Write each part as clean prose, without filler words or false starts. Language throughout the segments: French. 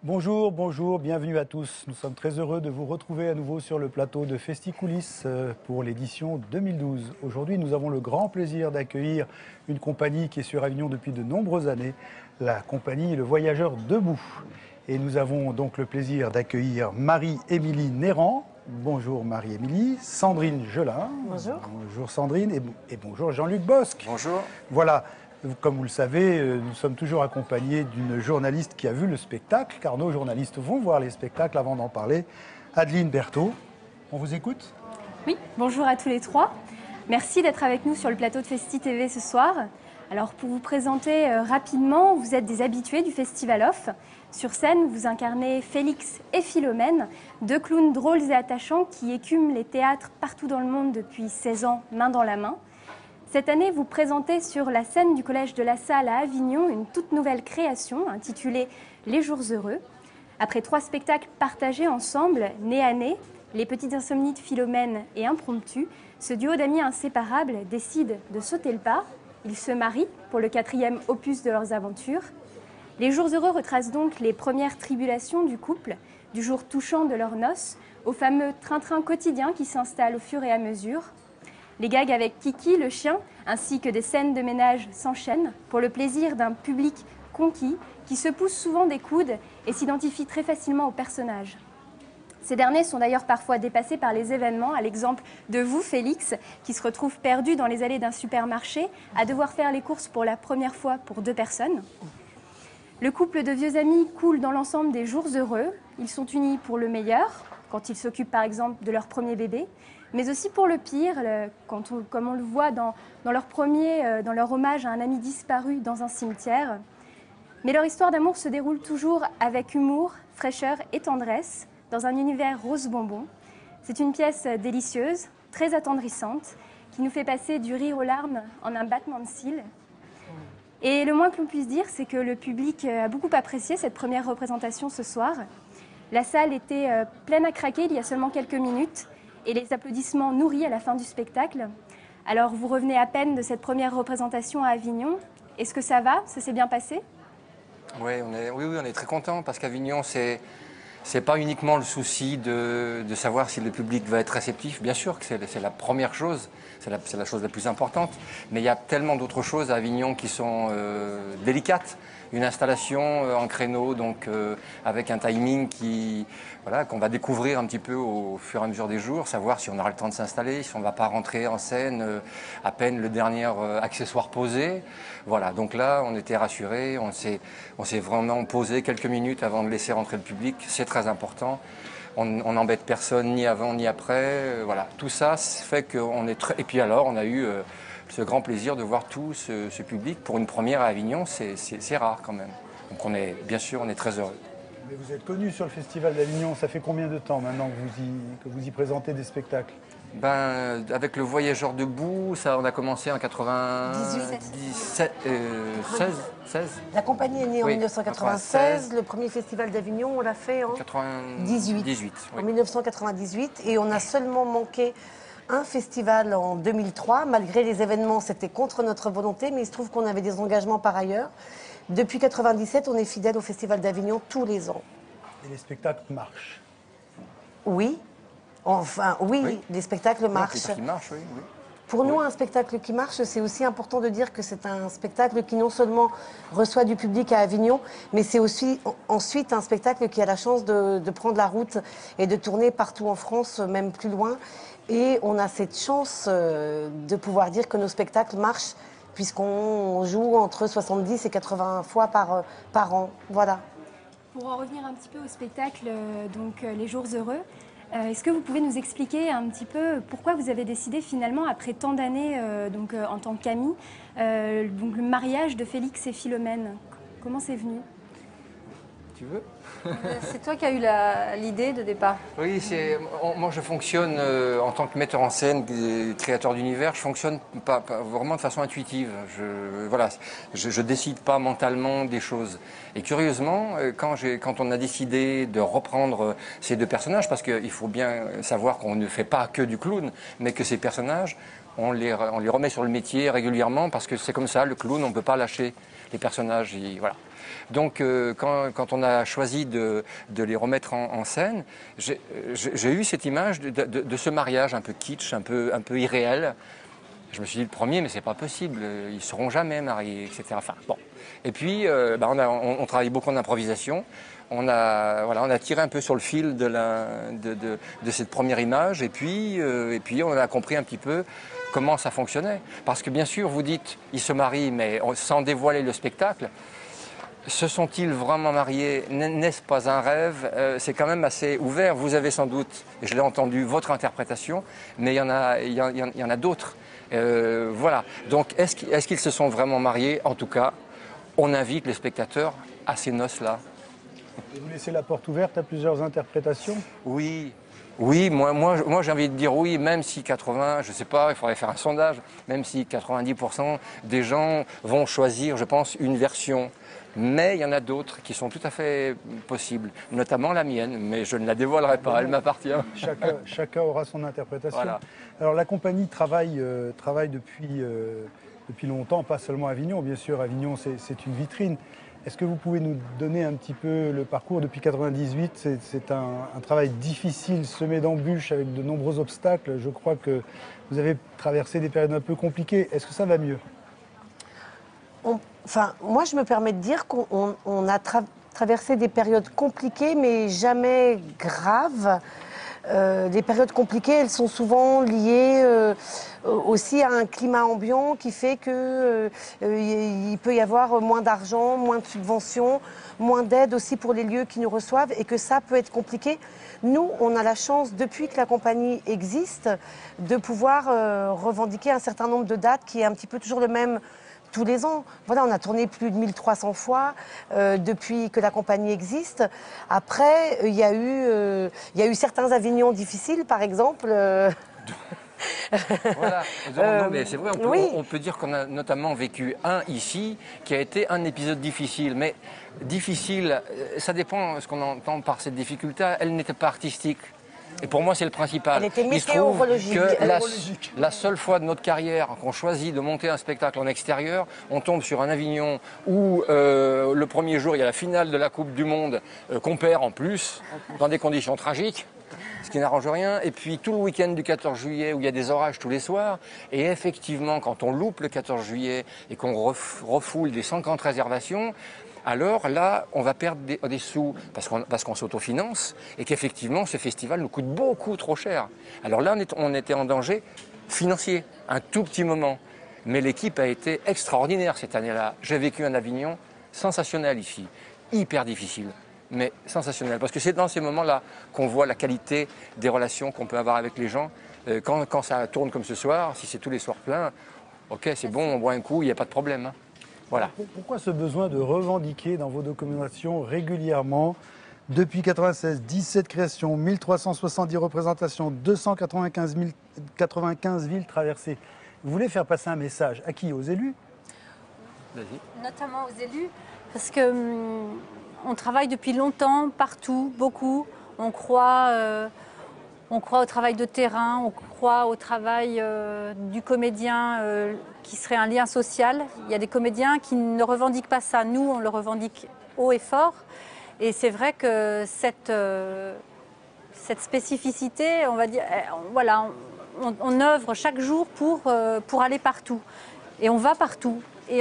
Bonjour, bonjour, bienvenue à tous. Nous sommes très heureux de vous retrouver à nouveau sur le plateau de Festicoulisses pour l'édition 2012. Aujourd'hui, nous avons le grand plaisir d'accueillir une compagnie qui est sur Avignon depuis de nombreuses années, la compagnie Le Voyageur Debout. Et nous avons donc le plaisir d'accueillir Marie-Émilie Néran. Bonjour Marie-Émilie. Sandrine Gelin. Bonjour. Bonjour Sandrine et bonjour Jean-Luc Bosque. Bonjour. Voilà. Comme vous le savez, nous sommes toujours accompagnés d'une journaliste qui a vu le spectacle, car nos journalistes vont voir les spectacles avant d'en parler. Adeline Berthaud, on vous écoute ? Oui, bonjour à tous les trois. Merci d'être avec nous sur le plateau de Festi TV ce soir. Alors pour vous présenter rapidement, vous êtes des habitués du Festival Off. Sur scène, vous incarnez Félix et Philomène, deux clowns drôles et attachants qui écument les théâtres partout dans le monde depuis 16 ans, main dans la main. Cette année, vous présentez sur la scène du Collège de la Salle à Avignon une toute nouvelle création intitulée Les Jours Heureux. Après 3 spectacles partagés ensemble, nez à nez, Les Petites Insomnies de Philomène et Impromptu, ce duo d'amis inséparables décide de sauter le pas. Ils se marient pour le 4e opus de leurs aventures. Les Jours Heureux retracent donc les premières tribulations du couple, du jour touchant de leurs noces, au fameux train-train quotidien qui s'installe au fur et à mesure. Les gags avec Kiki, le chien, ainsi que des scènes de ménage s'enchaînent pour le plaisir d'un public conquis qui se pousse souvent des coudes et s'identifie très facilement aux personnages. Ces derniers sont d'ailleurs parfois dépassés par les événements, à l'exemple de vous, Félix, qui se retrouve perdu dans les allées d'un supermarché à devoir faire les courses pour la première fois pour 2 personnes. Le couple de vieux amis coule dans l'ensemble des jours heureux. Ils sont unis pour le meilleur, quand ils s'occupent par exemple de leur premier bébé, mais aussi pour le pire, comme on le voit dans leur hommage à un ami disparu dans un cimetière. Mais leur histoire d'amour se déroule toujours avec humour, fraîcheur et tendresse, dans un univers rose bonbon. C'est une pièce délicieuse, très attendrissante, qui nous fait passer du rire aux larmes en un battement de cils. Et le moins que l'on puisse dire, c'est que le public a beaucoup apprécié cette première représentation ce soir. La salle était pleine à craquer il y a seulement quelques minutes, et les applaudissements nourris à la fin du spectacle. Alors, vous revenez à peine de cette première représentation à Avignon. Est-ce que ça va? Ça s'est bien passé? Oui, on est très contents parce qu'Avignon, c'est pas uniquement le souci de savoir si le public va être réceptif. Bien sûr que c'est la première chose, c'est la chose la plus importante. Mais il y a tellement d'autres choses à Avignon qui sont délicates. Une installation en créneau, donc avec un timing qu'on va découvrir un petit peu au fur et à mesure des jours, savoir si on aura le temps de s'installer, si on ne va pas rentrer en scène à peine le dernier accessoire posé. Voilà, donc là, on était rassurés, on s'est vraiment posé quelques minutes avant de laisser rentrer le public, c'est très important. On n'embête personne ni avant ni après. Voilà, tout ça fait qu'on est très... Et puis alors, on a eu ce grand plaisir de voir tout ce public. Pour une première à Avignon, c'est rare quand même. Donc bien sûr, on est très heureux. Mais vous êtes connu sur le Festival d'Avignon, ça fait combien de temps maintenant que vous y présentez des spectacles ? Avec le Voyageur Debout, ça, on a commencé en 96. La compagnie est née en 1996. Le premier festival d'Avignon, on l'a fait en 98. En 1998. Et on a seulement manqué un festival en 2003. Malgré les événements, c'était contre notre volonté, mais il se trouve qu'on avait des engagements par ailleurs. Depuis 1997, on est fidèle au Festival d'Avignon tous les ans. Et les spectacles marchent ? Oui. Enfin, oui, les spectacles marchent. Qui marchent, oui. Pour nous, un spectacle qui marche, c'est aussi important de dire que c'est un spectacle qui non seulement reçoit du public à Avignon, mais c'est aussi ensuite un spectacle qui a la chance de prendre la route et de tourner partout en France, même plus loin. Et on a cette chance de pouvoir dire que nos spectacles marchent, puisqu'on joue entre 70 et 80 fois par an. Voilà. Pour en revenir un petit peu au spectacle, Les Jours Heureux, est-ce que vous pouvez nous expliquer un petit peu pourquoi vous avez décidé finalement, après tant d'années en tant qu'amis, le mariage de Félix et Philomène? Comment c'est venu? Tu veux? C'est toi qui as eu l'idée de départ. Oui, moi je fonctionne en tant que metteur en scène, créateur d'univers, je fonctionne pas vraiment de façon intuitive. Je décide pas mentalement des choses. Et curieusement, quand on a décidé de reprendre ces 2 personnages, parce qu'il faut bien savoir qu'on ne fait pas que du clown, mais que ces personnages on les remet sur le métier régulièrement parce que c'est comme ça, le clown, on ne peut pas lâcher les personnages. Voilà. Donc quand on a choisi de les remettre en scène, j'ai eu cette image de ce mariage un peu kitsch, un peu irréel. Je me suis dit le premier, mais c'est pas possible, ils seront jamais mariés, etc. Enfin, bon. Et puis on travaille beaucoup en improvisation. On a tiré un peu sur le fil de cette première image et puis on a compris un petit peu comment ça fonctionnait. Parce que bien sûr, vous dites, ils se marient, mais sans dévoiler le spectacle. Se sont-ils vraiment mariés? N'est-ce pas un rêve? C'est quand même assez ouvert. Vous avez sans doute, et je l'ai entendu, votre interprétation, mais il y en a d'autres. Voilà. Donc, est-ce qu'ils se sont vraiment mariés? En tout cas, on invite les spectateurs à ces noces-là. Et vous laissez la porte ouverte à plusieurs interprétations? Oui. Oui, moi j'ai envie de dire oui, même si 80, je ne sais pas, il faudrait faire un sondage, même si 90% des gens vont choisir, je pense, une version. Mais il y en a d'autres qui sont tout à fait possibles, notamment la mienne, mais je ne la dévoilerai pas, elle m'appartient. Chacun aura son interprétation. Voilà. Alors la compagnie travaille depuis longtemps, pas seulement à Avignon, bien sûr, Avignon c'est une vitrine. Est-ce que vous pouvez nous donner un petit peu le parcours depuis 1998? C'est un travail difficile, semé d'embûches, avec de nombreux obstacles. Je crois que vous avez traversé des périodes un peu compliquées. Est-ce que ça va mieux? Moi, je me permets de dire qu'on a traversé des périodes compliquées, mais jamais graves. Les périodes compliquées, elles sont souvent liées aussi à un climat ambiant qui fait qu'il peut y avoir moins d'argent, moins de subventions, moins d'aide aussi pour les lieux qui nous reçoivent et que ça peut être compliqué. Nous, on a la chance, depuis que la compagnie existe, de pouvoir revendiquer un certain nombre de dates qui est un petit peu toujours le même tous les ans. Voilà, on a tourné plus de 1300 fois depuis que la compagnie existe. Après, il y a eu certains Avignons difficiles, par exemple. Voilà. Non, mais c'est vrai, on peut dire qu'on a notamment vécu un ici qui a été un épisode difficile. Mais difficile, ça dépend de ce qu'on entend par cette difficulté. Elle n'était pas artistique. Et pour moi, c'est le principal. Elle était Il se trouve météorologique. que la seule fois de notre carrière qu'on choisit de monter un spectacle en extérieur, on tombe sur un Avignon où le premier jour, il y a la finale de la Coupe du Monde qu'on perd en plus, dans des conditions tragiques, ce qui n'arrange rien. Et puis tout le week-end du 14 juillet où il y a des orages tous les soirs. Et effectivement, quand on loupe le 14 juillet et qu'on refoule des 50 réservations, alors là, on va perdre des sous parce qu'on s'autofinance et qu'effectivement, ce festival nous coûte beaucoup trop cher. Alors là, on était en danger financier, un tout petit moment. Mais l'équipe a été extraordinaire cette année-là. J'ai vécu un Avignon sensationnel ici, hyper difficile, mais sensationnel. Parce que c'est dans ces moments-là qu'on voit la qualité des relations qu'on peut avoir avec les gens. Quand ça tourne comme ce soir, si c'est tous les soirs pleins, ok, c'est bon, on boit un coup, il n'y a pas de problème. Hein. Voilà. Pourquoi ce besoin de revendiquer dans vos documentations régulièrement, depuis 1996, 17 créations, 1370 représentations, 295 villes traversées? Vous voulez faire passer un message à qui? Aux élus? Vas-y. Notamment aux élus, parce que on travaille depuis longtemps, partout, beaucoup. On croit au travail de terrain, on croit au travail du comédien qui serait un lien social. Il y a des comédiens qui ne revendiquent pas ça. Nous, on le revendique haut et fort. Et c'est vrai que cette spécificité, on va dire, voilà, on œuvre chaque jour pour aller partout. Et on va partout. Et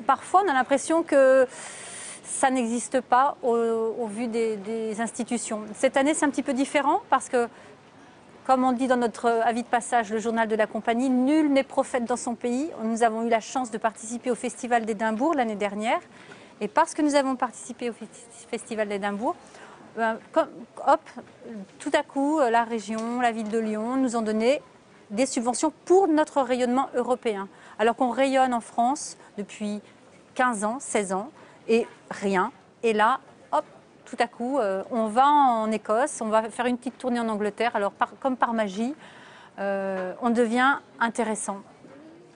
parfois, on a l'impression que ça n'existe pas au vu des institutions. Cette année, c'est un petit peu différent parce que, comme on dit dans notre avis de passage, le journal de la compagnie, nul n'est prophète dans son pays. Nous avons eu la chance de participer au Festival d'Édimbourg l'année dernière. Et parce que nous avons participé au Festival d'Édimbourg, tout à coup, la région, la ville de Lyon nous ont donné des subventions pour notre rayonnement européen. Alors qu'on rayonne en France depuis 15 ans, 16 ans, et rien. Et là, hop, tout à coup, on va en Écosse, on va faire une petite tournée en Angleterre. Alors, comme par magie, on devient intéressant.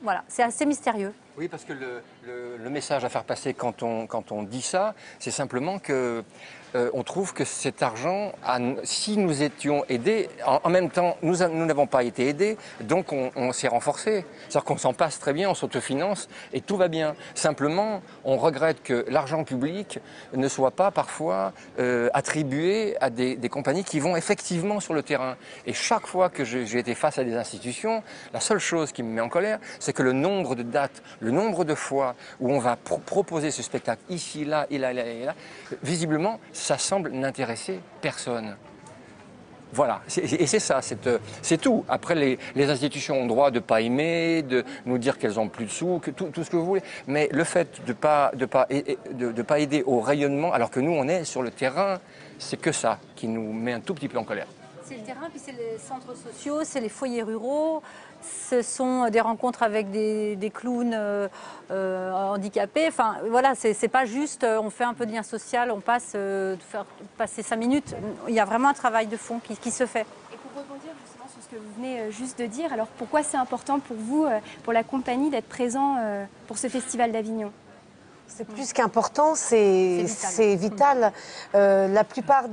Voilà, c'est assez mystérieux. Oui, parce que le message à faire passer quand on dit ça, c'est simplement que on trouve que cet argent, si nous étions aidés, en même temps, nous n'avons pas été aidés, donc on s'est renforcé. C'est-à-dire qu'on s'en passe très bien, on s'autofinance et tout va bien. Simplement, on regrette que l'argent public ne soit pas parfois attribué à des compagnies qui vont effectivement sur le terrain. Et chaque fois que j'ai été face à des institutions, la seule chose qui me met en colère, c'est que le nombre de dates, le nombre de fois où on va proposer ce spectacle ici, là, et là, et là, visiblement, ça semble n'intéresser personne. Voilà, et c'est ça, c'est tout. Après, les institutions ont le droit de ne pas aimer, de nous dire qu'elles ont plus de sous, que tout ce que vous voulez. Mais le fait de pas aider au rayonnement, alors que nous, on est sur le terrain, c'est que ça qui nous met un tout petit peu en colère. C'est le terrain, puis c'est les centres sociaux, c'est les foyers ruraux, ce sont des rencontres avec des clowns handicapés. Enfin, voilà, c'est pas juste on fait un peu de lien social, on passe faire passer 5 minutes. Il y a vraiment un travail de fond qui se fait. Et pour rebondir justement sur ce que vous venez juste de dire, alors pourquoi c'est important pour vous, pour la compagnie, d'être présent pour ce Festival d'Avignon ? C'est plus qu'important, c'est vital. La plupart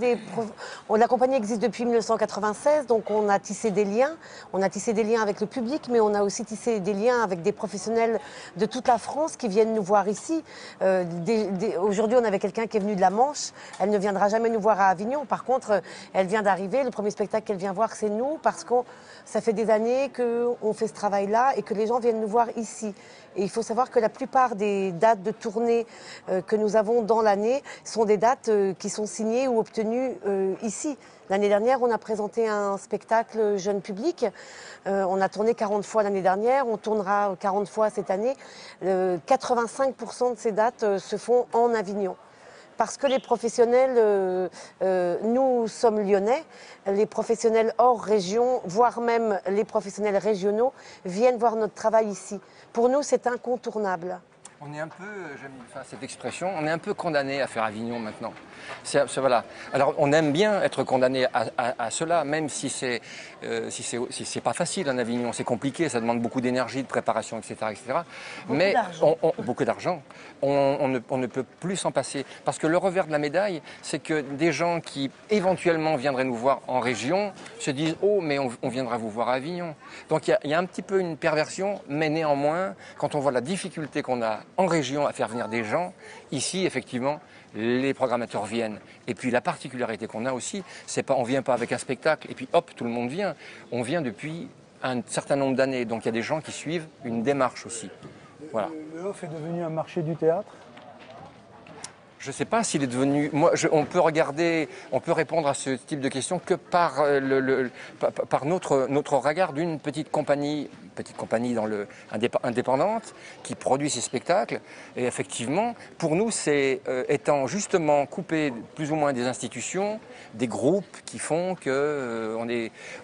la compagnie existe depuis 1996, donc on a tissé des liens. On a tissé des liens avec le public, mais on a aussi tissé des liens avec des professionnels de toute la France qui viennent nous voir ici. Aujourd'hui, on avait quelqu'un qui est venu de la Manche. Elle ne viendra jamais nous voir à Avignon. Par contre, elle vient d'arriver. Le premier spectacle qu'elle vient voir, c'est nous, parce que ça fait des années qu'on fait ce travail-là et que les gens viennent nous voir ici. Et il faut savoir que la plupart des dates de tournée que nous avons dans l'année sont des dates qui sont signées ou obtenues ici. L'année dernière, on a présenté un spectacle jeune public. On a tourné 40 fois l'année dernière, on tournera 40 fois cette année. 85% de ces dates se font en Avignon. Parce que les professionnels, nous sommes lyonnais, les professionnels hors région, voire même les professionnels régionaux, viennent voir notre travail ici. Pour nous, c'est incontournable. On est un peu, j'aime cette expression, on est un peu condamné à faire Avignon maintenant. Voilà. Alors on aime bien être condamné à cela, même si c'est pas facile en Avignon, c'est compliqué, ça demande beaucoup d'énergie, de préparation, etc., etc. Mais beaucoup d'argent. On ne peut plus s'en passer, parce que le revers de la médaille, c'est que des gens qui éventuellement viendraient nous voir en région se disent oh mais on viendra vous voir à Avignon. Donc il y a un petit peu une perversion, mais néanmoins, quand on voit la difficulté qu'on a en région à faire venir des gens, ici effectivement les programmateurs viennent. Et puis la particularité qu'on a aussi, c'est pas on vient pas avec un spectacle et puis hop tout le monde vient. On vient depuis un certain nombre d'années, donc il y a des gens qui suivent une démarche aussi. Voilà. Le Off est devenu un marché du théâtre ? Je ne sais pas s'il est devenu. On peut répondre à ce type de questions que par notre regard d'une petite compagnie indépendante qui produit ces spectacles. Et effectivement, pour nous, c'est étant justement coupé plus ou moins des institutions, des groupes qui font que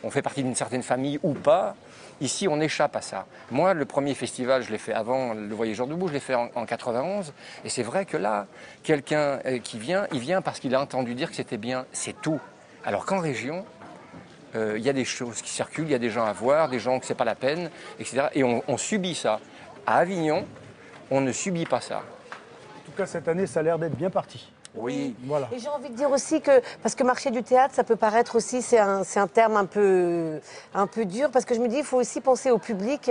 on fait partie d'une certaine famille ou pas. Ici, on échappe à ça. Moi, le premier festival, je l'ai fait avant Le Voyageur debout, je l'ai fait en 91. Et c'est vrai que là, quelqu'un qui vient, il vient parce qu'il a entendu dire que c'était bien, c'est tout. Alors qu'en région, il y a des choses qui circulent, il y a des gens à voir, des gens que c'est pas la peine, etc. Et on subit ça. À Avignon, on ne subit pas ça. En tout cas, cette année, ça a l'air d'être bien parti. Oui, voilà. Et j'ai envie de dire aussi que, parce que marché du théâtre, ça peut paraître aussi, c'est un terme un peu dur, parce que je me dis, il faut aussi penser au public.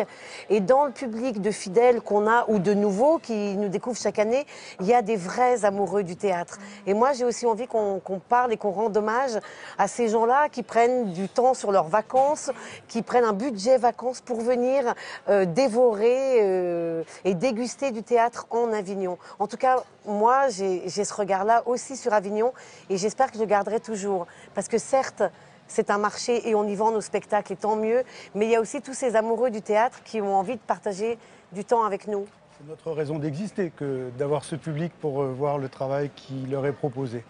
Et dans le public de fidèles qu'on a, ou de nouveaux qui nous découvrent chaque année, il y a des vrais amoureux du théâtre. Et moi, j'ai aussi envie qu'on parle et qu'on rende hommage à ces gens-là qui prennent du temps sur leurs vacances, qui prennent un budget vacances pour venir dévorer et déguster du théâtre en Avignon. En tout cas, moi, j'ai ce regard-là aussi sur Avignon et j'espère que je le garderai toujours. Parce que certes, c'est un marché et on y vend nos spectacles et tant mieux, mais il y a aussi tous ces amoureux du théâtre qui ont envie de partager du temps avec nous. C'est notre raison d'exister que d'avoir ce public pour voir le travail qui leur est proposé.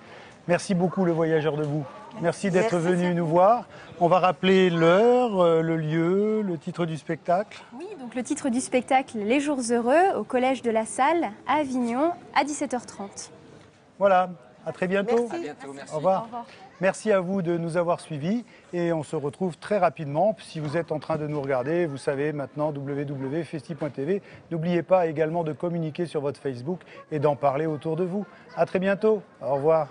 Merci beaucoup Le Voyageur debout. Merci d'être venu nous voir. On va rappeler l'heure, le lieu, le titre du spectacle. Oui, donc le titre du spectacle Les Jours Heureux au Collège de la Salle à Avignon à 17h30. Voilà, À très bientôt. Merci. À bientôt, merci. Au revoir. Au revoir. Merci à vous de nous avoir suivis et on se retrouve très rapidement. Si vous êtes en train de nous regarder, vous savez maintenant www.festi.tv. N'oubliez pas également de communiquer sur votre Facebook et d'en parler autour de vous. À très bientôt. Au revoir.